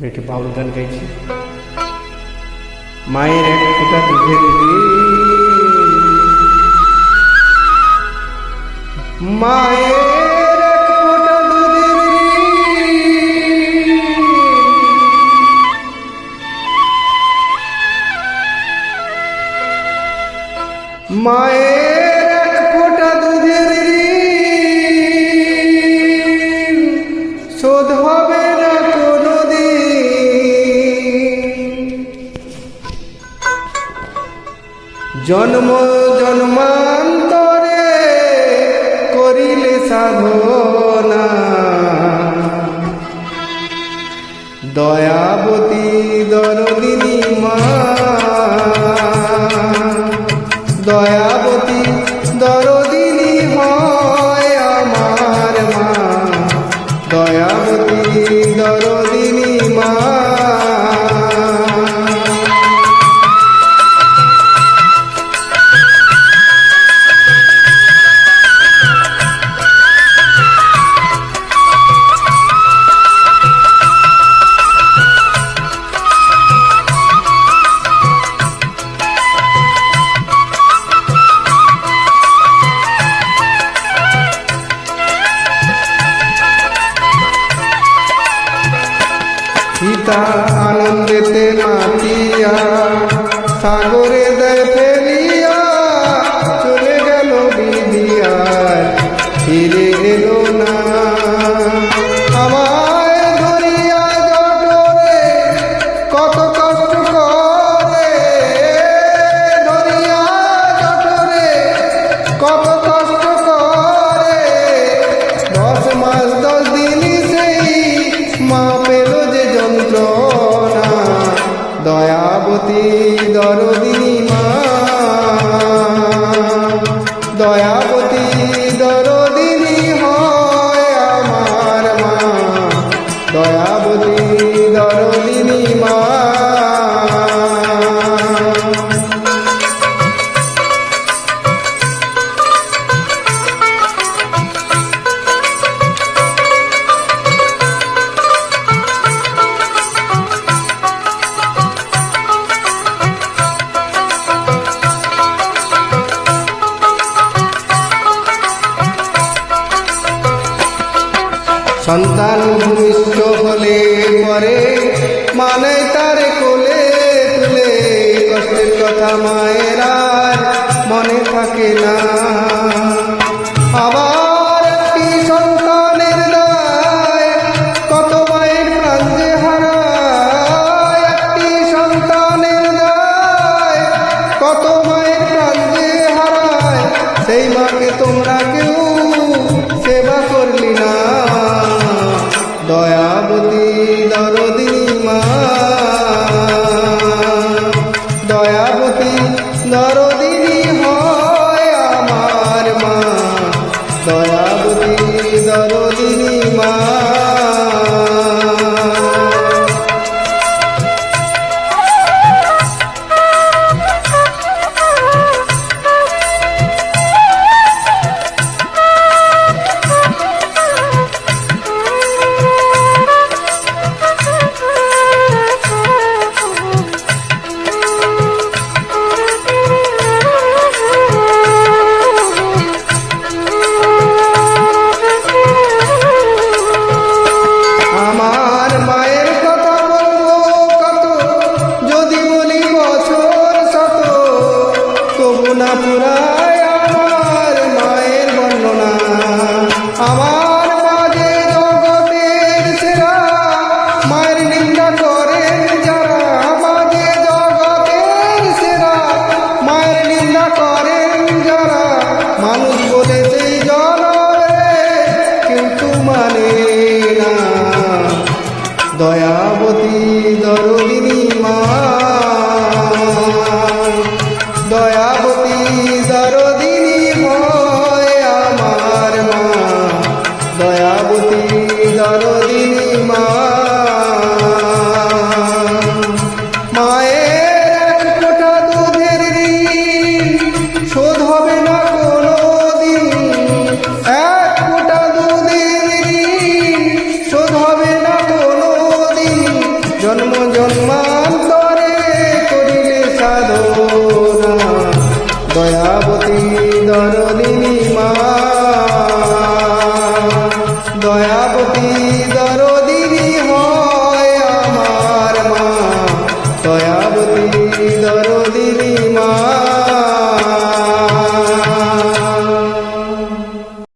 একটি বাউল গান গাইছি। মায়ের এক ফোঁটা দুধের মায়ের এক ফোঁটা দুধের মায়ের এক ফোঁটা দুধের শোধ হবে না জন্ম জন্মান্তরে করিলে সাধনা দয়াবতী দরদিনী মা দয়াবতী দরদিনী হয় আমার মা দয়াবতী দরদিনী মা সীতা আনন্দেতে মাতিয়া সাগরে দেয় ফেলিয়া চলে গেল বিদিয়া ফিরে এলো না আমায় ধরিয়া জঠরে কত কষ্ট করে ধরিয়া জঠরে কত কষ্ট করে 10 মাস 10 দিন সেই মা পেল যে যন্ত্রণা দয়াবতী দরদিনী মা দয়াবতী দরদিনী হয় আমার মা দয়াবতী দরদিনী মা সন্তান ভূমিষ্ঠ হলে পরে মানে তারে কোলে তুলে কষ্টের কথা মায়ের আর মনে থাকে না আবার একটি সন্তানের দায় কত মায়ের প্রাণ যে হারায় একটি সন্তানের দায় কত মায়ের প্রাণ যে হারায় সেই মাকে তোমরা কেউ সেবা করলি না দয়াবতী দরদিনী মা দয়াবতী দরদিনী হয় আমার মা দয়াবতী দরদিনী মা না পুরায় আমার মায়ের বর্ণনা আমার মাঝে জগতের সেরা মায়ের নিন্দা করেন যারা মাঝে জগতের সেরা মায়ের নিন্দা করেন যারা মানুষ বলে সেই জনরে কিন্তু মানে না দয়াবতী দরদিনী মা দয়াবতী দরদিনী হয় আমার মা দয়াবতী দরদিনী মা মায়ের এক ফোঁটা দুধের ঋণ শোধ হবে না কোনো দিন এক ফোঁটা দুধের ঋণ শোধ হবে না কোনো দিন দয়া